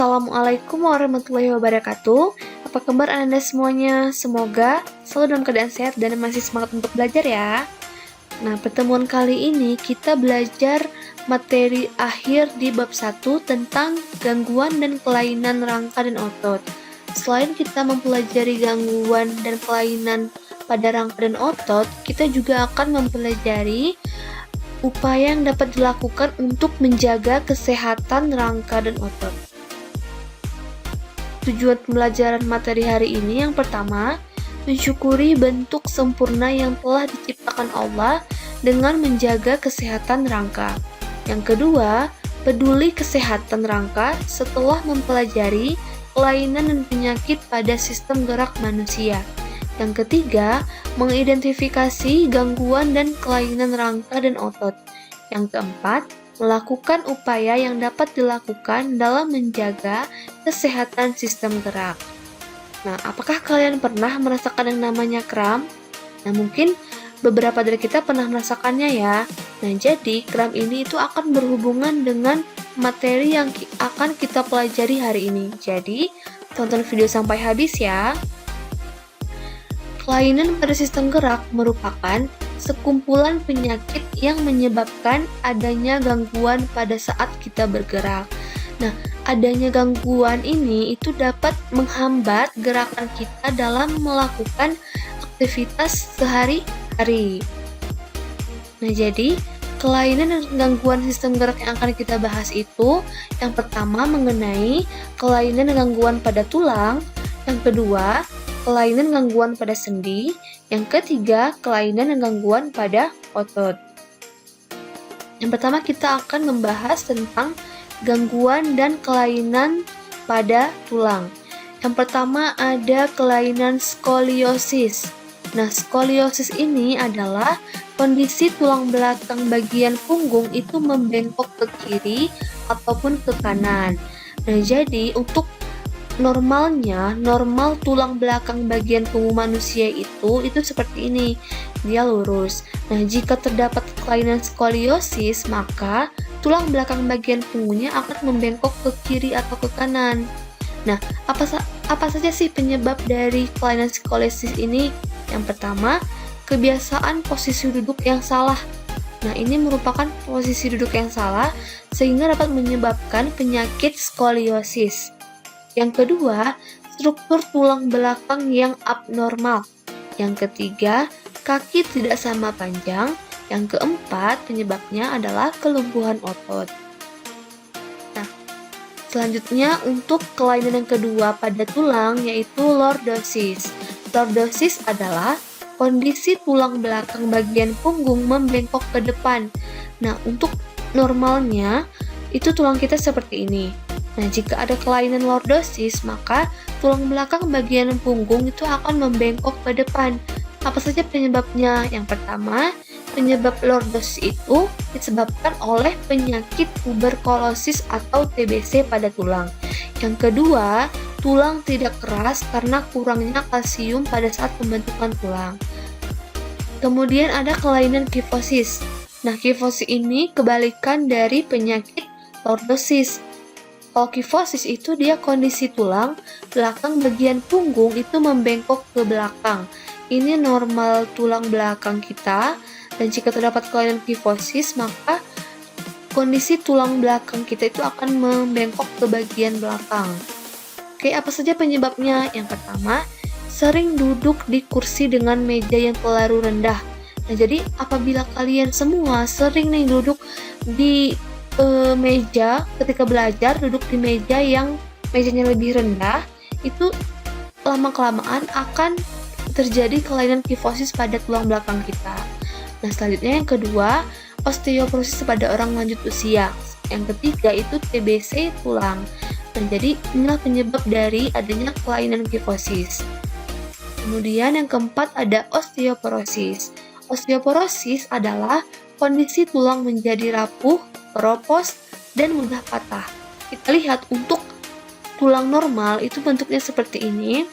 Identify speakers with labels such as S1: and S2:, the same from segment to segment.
S1: Assalamualaikum warahmatullahi wabarakatuh. Apa kabar Anda semuanya? Semoga selalu dalam keadaan sehat dan masih semangat untuk belajar ya. Nah, pertemuan kali ini kita belajar materi akhir di bab 1 tentang gangguan dan kelainan rangka dan otot. Selain kita mempelajari gangguan dan kelainan pada rangka dan otot, kita juga akan mempelajari upaya yang dapat dilakukan untuk menjaga kesehatan rangka dan otot. Tujuan pembelajaran materi hari ini yang pertama, mensyukuri bentuk sempurna yang telah diciptakan Allah dengan menjaga kesehatan rangka. Yang kedua, peduli kesehatan rangka setelah mempelajari kelainan dan penyakit pada sistem gerak manusia. Yang ketiga, mengidentifikasi gangguan dan kelainan rangka dan otot. Yang keempat, melakukan upaya yang dapat dilakukan dalam menjaga kesehatan sistem gerak. Nah, apakah kalian pernah merasakan yang namanya kram? Nah, mungkin beberapa dari kita pernah merasakannya ya. Nah, jadi kram ini itu akan berhubungan dengan materi yang akan kita pelajari hari ini. Jadi, tonton video sampai habis ya. Kelainan pada sistem gerak merupakan sekumpulan penyakit yang menyebabkan adanya gangguan pada saat kita bergerak. Nah, adanya gangguan ini itu dapat menghambat gerakan kita dalam melakukan aktivitas sehari-hari. Nah, jadi kelainan dan gangguan sistem gerak yang akan kita bahas itu yang pertama mengenai kelainan dan gangguan pada tulang, yang kedua kelainan gangguan pada sendi, yang ketiga kelainan dan gangguan pada otot. Yang pertama kita akan membahas tentang gangguan dan kelainan pada tulang. Yang pertama ada kelainan skoliosis. Nah, skoliosis ini adalah kondisi tulang belakang bagian punggung itu membengkok ke kiri ataupun ke kanan. Nah, jadi untuk normal tulang belakang bagian punggung manusia itu seperti ini, dia lurus. Nah, jika terdapat kelainan skoliosis, maka tulang belakang bagian punggungnya akan membengkok ke kiri atau ke kanan. Nah, apa saja sih penyebab dari kelainan skoliosis ini? Yang pertama, kebiasaan posisi duduk yang salah. Nah, ini merupakan posisi duduk yang salah sehingga dapat menyebabkan penyakit skoliosis. Yang kedua, struktur tulang belakang yang abnormal. Yang ketiga, kaki tidak sama panjang. Yang keempat, penyebabnya adalah kelumpuhan otot. Nah, selanjutnya untuk kelainan yang kedua pada tulang yaitu lordosis. Lordosis adalah kondisi tulang belakang bagian punggung membengkok ke depan. Nah, untuk normalnya itu tulang kita seperti ini. Nah, jika ada kelainan lordosis, maka tulang belakang bagian punggung itu akan membengkok ke depan. Apa saja penyebabnya? Yang pertama, penyebab lordosis itu disebabkan oleh penyakit tuberkulosis atau TBC pada tulang. Yang kedua, tulang tidak keras karena kurangnya kalsium pada saat pembentukan tulang. Kemudian ada kelainan kifosis. Nah, kifosis ini kebalikan dari penyakit lordosis. Kalau kifosis itu dia kondisi tulang belakang bagian punggung itu membengkok ke belakang. Ini normal tulang belakang kita, dan jika terdapat kelainan kifosis maka kondisi tulang belakang kita itu akan membengkok ke bagian belakang. Oke, apa saja penyebabnya? Yang pertama, sering duduk di kursi dengan meja yang terlalu rendah. Nah, jadi apabila kalian semua sering nih duduk di meja ketika belajar, duduk di meja yang mejanya lebih rendah, itu lama-kelamaan akan terjadi kelainan kifosis pada tulang belakang kita. Nah, selanjutnya yang kedua, osteoporosis pada orang lanjut usia. Yang ketiga itu TBC tulang. Nah, jadi inilah penyebab dari adanya kelainan kifosis. Kemudian yang keempat ada osteoporosis. Osteoporosis adalah kondisi tulang menjadi rapuh, keropos, dan mudah patah. Kita lihat untuk tulang normal itu bentuknya seperti ini.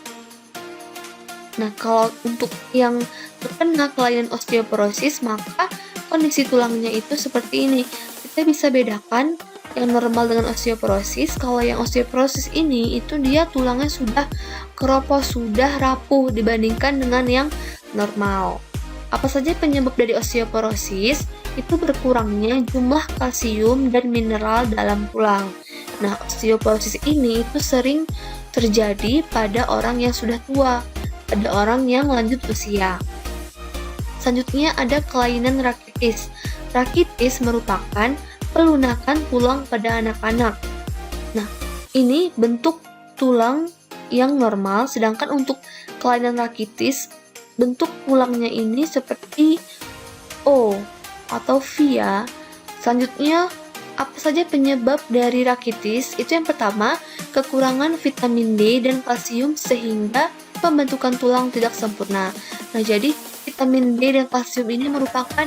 S1: Nah, kalau untuk yang terkena kelainan osteoporosis, maka kondisi tulangnya itu seperti ini. Kita bisa bedakan yang normal dengan osteoporosis. Kalau yang osteoporosis ini itu dia tulangnya sudah keropos, sudah rapuh dibandingkan dengan yang normal. Apa saja penyebab dari osteoporosis? Itu berkurangnya jumlah kalsium dan mineral dalam tulang. Nah, osteoporosis ini itu sering terjadi pada orang yang sudah tua, pada orang yang lanjut usia. Selanjutnya ada kelainan rakitis. Rakitis merupakan pelunakan tulang pada anak-anak. Nah, ini bentuk tulang yang normal, sedangkan untuk kelainan rakitis, bentuk tulangnya ini seperti O atau V ya. Selanjutnya, apa saja penyebab dari rakitis? Itu yang pertama, kekurangan vitamin D dan kalsium sehingga pembentukan tulang tidak sempurna. Nah, jadi vitamin D dan kalsium ini merupakan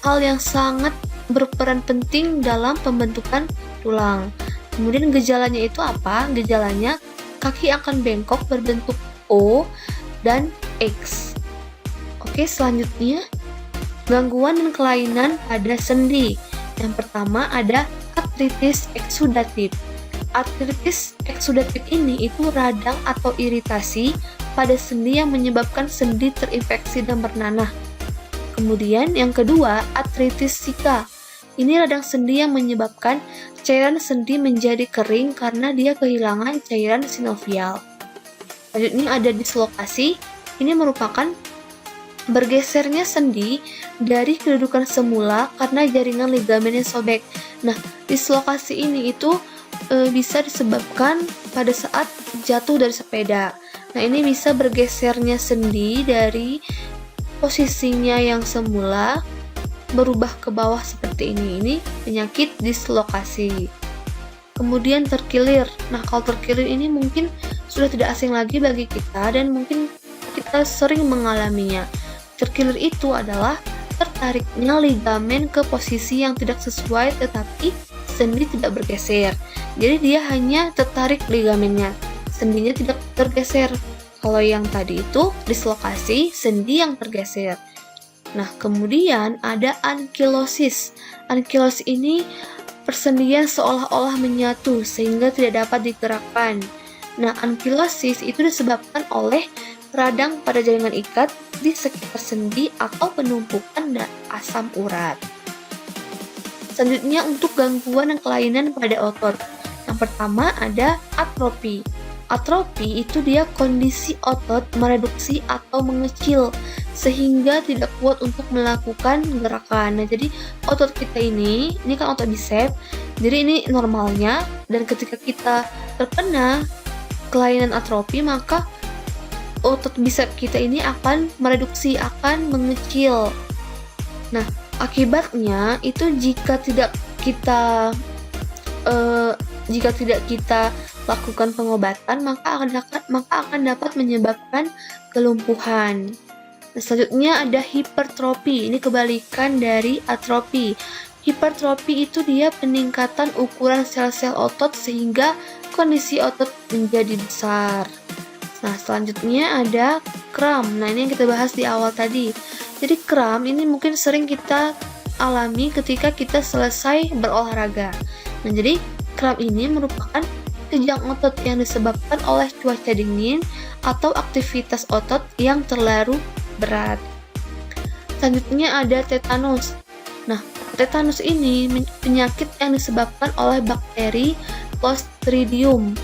S1: hal yang sangat berperan penting dalam pembentukan tulang. Kemudian gejalanya itu apa? Gejalanya kaki akan bengkok berbentuk O dan X. Oke, selanjutnya gangguan dan kelainan pada sendi. Yang pertama ada artritis eksudatif. Artritis eksudatif ini itu radang atau iritasi pada sendi yang menyebabkan sendi terinfeksi dan bernanah. Kemudian yang kedua, artritis sika. Ini radang sendi yang menyebabkan cairan sendi menjadi kering karena dia kehilangan cairan sinovial. Selanjutnya ada dislokasi. Ini merupakan bergesernya sendi dari kedudukan semula karena jaringan ligamen yang sobek. Nah, dislokasi ini itu bisa disebabkan pada saat jatuh dari sepeda. Nah, ini bisa bergesernya sendi dari posisinya yang semula berubah ke bawah seperti ini. Ini penyakit dislokasi. Kemudian terkilir. Nah, kalau terkilir ini mungkin sudah tidak asing lagi bagi kita dan mungkin kita sering mengalaminya. Terkilir itu adalah tertariknya ligamen ke posisi yang tidak sesuai tetapi sendi tidak bergeser. Jadi dia hanya tertarik ligamennya, sendinya tidak tergeser. Kalau yang tadi itu dislokasi, sendi yang tergeser. Nah, kemudian ada ankilosis. Ankilosis ini persendian seolah-olah menyatu sehingga tidak dapat digerakkan. Nah, ankilosis itu disebabkan oleh radang pada jaringan ikat di sekitar sendi atau penumpukan asam urat. Selanjutnya untuk gangguan dan kelainan pada otot. Yang pertama ada atrofi. Atrofi itu dia kondisi otot mereduksi atau mengecil sehingga tidak kuat untuk melakukan gerakan. Nah, jadi otot kita ini kan otot bicep. Jadi ini normalnya, dan ketika kita terkena kelainan atrofi maka otot bicep kita ini akan mereduksi, akan mengecil. Nah, akibatnya itu jika tidak kita lakukan pengobatan maka akan dapat menyebabkan kelumpuhan. Nah, selanjutnya ada hipertrofi. Ini kebalikan dari atrofi. Hipertrofi itu dia peningkatan ukuran sel-sel otot sehingga kondisi otot menjadi besar. Nah, selanjutnya ada kram. Nah, ini yang kita bahas di awal tadi. Jadi kram ini mungkin sering kita alami ketika kita selesai berolahraga. Nah, jadi kram ini merupakan kejang otot yang disebabkan oleh cuaca dingin atau aktivitas otot yang terlalu berat. Selanjutnya ada tetanus. Nah, tetanus ini penyakit yang disebabkan oleh bakteri Clostridium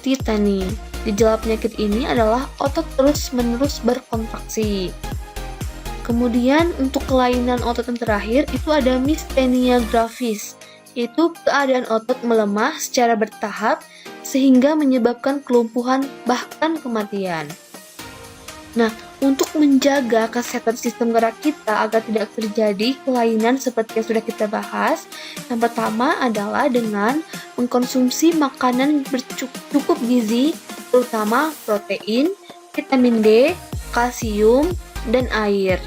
S1: tetani. Gejala penyakit ini adalah otot terus-menerus berkontraksi. Kemudian untuk kelainan otot yang terakhir itu ada mistenia gravis, yaitu keadaan otot melemah secara bertahap sehingga menyebabkan kelumpuhan bahkan kematian. Nah, untuk menjaga kesehatan sistem gerak kita agar tidak terjadi kelainan seperti yang sudah kita bahas, yang pertama adalah dengan mengkonsumsi makanan bercukup gizi, terutama protein, vitamin D, kalsium, dan air.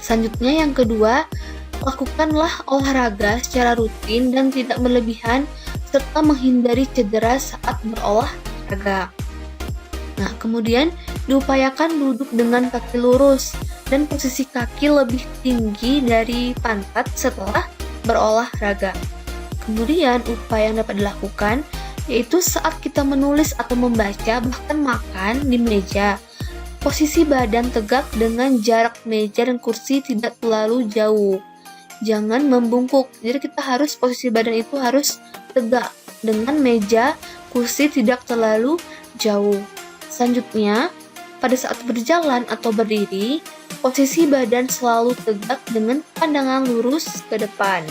S1: Selanjutnya yang kedua, lakukanlah olahraga secara rutin dan tidak berlebihan serta menghindari cedera saat berolahraga. Nah, kemudian diupayakan duduk dengan kaki lurus dan posisi kaki lebih tinggi dari pantat setelah berolahraga. Kemudian upaya yang dapat dilakukan yaitu saat kita menulis atau membaca, bahkan makan di meja. Posisi badan tegak dengan jarak meja dan kursi tidak terlalu jauh. Jangan membungkuk. Jadi kita harus posisi badan itu harus tegak dengan meja, kursi tidak terlalu jauh. Selanjutnya, pada saat berjalan atau berdiri, posisi badan selalu tegak dengan pandangan lurus ke depan.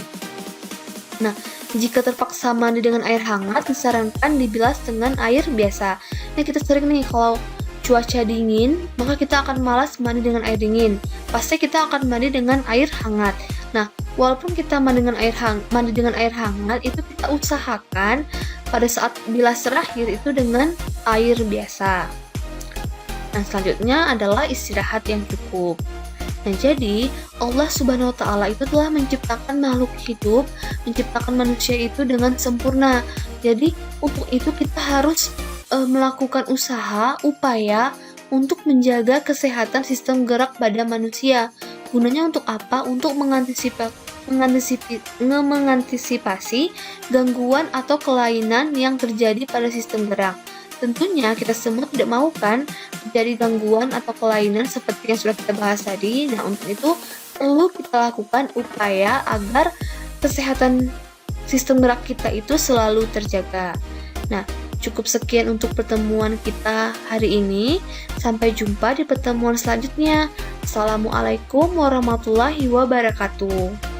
S1: Nah, jika terpaksa mandi dengan air hangat, disarankan dibilas dengan air biasa. Nah, kita sering nih kalau cuaca dingin, maka kita akan malas mandi dengan air dingin. Pasti kita akan mandi dengan air hangat. Nah, walaupun kita mandi dengan air hangat, itu kita usahakan pada saat bilas terakhir itu dengan air biasa. Nah, selanjutnya adalah istirahat yang cukup. Nah, jadi Allah Subhanahu wa Ta'ala itu telah menciptakan makhluk hidup, menciptakan manusia itu dengan sempurna. Jadi, untuk itu kita harus melakukan upaya untuk menjaga kesehatan sistem gerak pada manusia. Gunanya untuk apa? Untuk mengantisipasi gangguan atau kelainan yang terjadi pada sistem gerak. Tentunya kita semua tidak mau kan terjadi gangguan atau kelainan seperti yang sudah kita bahas tadi. Nah, untuk itu perlu kita lakukan upaya agar kesehatan sistem gerak kita itu selalu terjaga. Nah, cukup sekian untuk pertemuan kita hari ini. Sampai jumpa di pertemuan selanjutnya. Assalamualaikum warahmatullahi wabarakatuh.